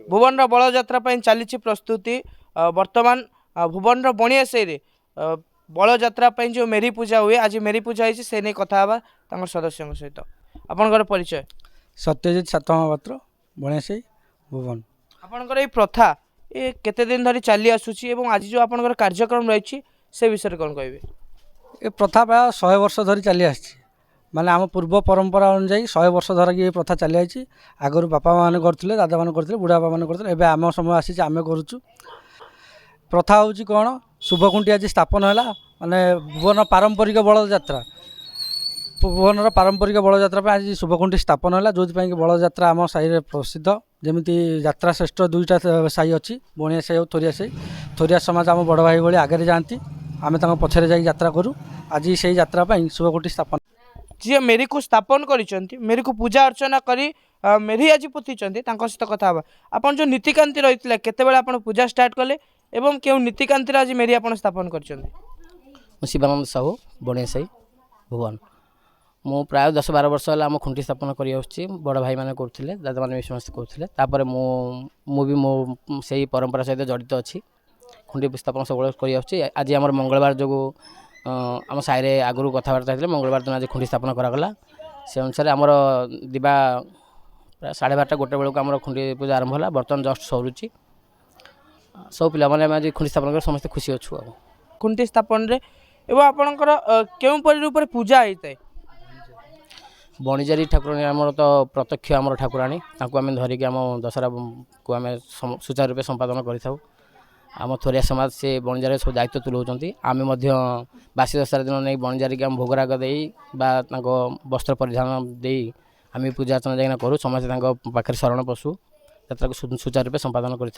भुवन बड़ यात्रा चली प्रस्तुति वर्तमान भुवन बणिया साई बड़ यात्रा जो मेरी पूजा हुए आज मेरी पूजा होती से नहीं कथा सदस्यों सहित आपंकर परिचय सत्यजित सातमा पात्र बणिया साई भुवन आपंकर ये प्रथा ये केते दिन धरी चली आसूची एवं आज जो आपंकर कार्यक्रम रही से विषय कौन कहे ये प्रथा प्राय 100 वर्ष धरी चली आसी माने आम पूर्व परंपरा अनुजाई 100 वर्ष धर की प्रथा चली आई आगुरी बापा मैंने करते दादा मैंने करते बुढ़ा बापा मैंने करते एवं आम समय आसी आम करुचु प्रथा हूँ कौन शुभकुंटी आज स्थापन है माने भुवन पारंपरिक बड़ यात्रा भुवन पारंपरिक बड़ यात्रा आज शुभकुंटी स्थापन है जो बड़ यात्रा आम साई प्रसिद्ध जमी यात्रा श्रेष्ठ दुईटा साई अच्छी बणिया साई और थोरिया समाज आम बड़ भाई भाई आगे जाती आम पछरे जा यात्रा करूँ आज से यात्रा शुभकुंटी स्थापन जी मेरी को स्थापन करी मेरी को पूजा अर्चना करी मेरी आज पोती सहित कथा आप जो नीतिकांति रही केते आप पूजा स्टार्ट कले एवं क्यों नीतिकांति आज मेरी आप स्थापन कर शिवानंद साहू बणिया साई भुवन मु प्राय 10-12 वर्ष है आम खुंटी स्थापन कर बड़ भाई मैंने करते दादा मैंने भी समस्त करते भी मो से परंपरा सहित जड़ित अच्छी खुंटी स्थापन सब कर आज आम मंगलवार जो आम साई आगु कथबार्ता होते मंगलवार दिन आज खुंटी स्थापन करागला से अनुसार आमर दिवा प्राय 12:30-1 बेलू आम खुंटी पूजा आरंभ है बर्तमान जस्ट सरुची सब पिला आज खुंटी स्थापन कर समस्त खुशी अच्छु खुंटी स्थापन रे एवं आपणकर केउं परि रूप पूजा होता है बणिजारी ठाकुराणी आमर तो प्रत्यक्ष आमर ठाकुराणी आम धरिकी आम दशहरा को आम सुचारू रूपे संपादन कर आम थोरिया समाज से बणिजारे सब दायित्व तुलाऊँ आम बासी दशहरा दिन नहीं बणिजारी आम भोगराग दे वस्त्र परिधान दे आम पूजा अर्चना जाइना करूँ समस्त पाखे शरण पशु यात्रा को सुचारू रूपे संपादन कर।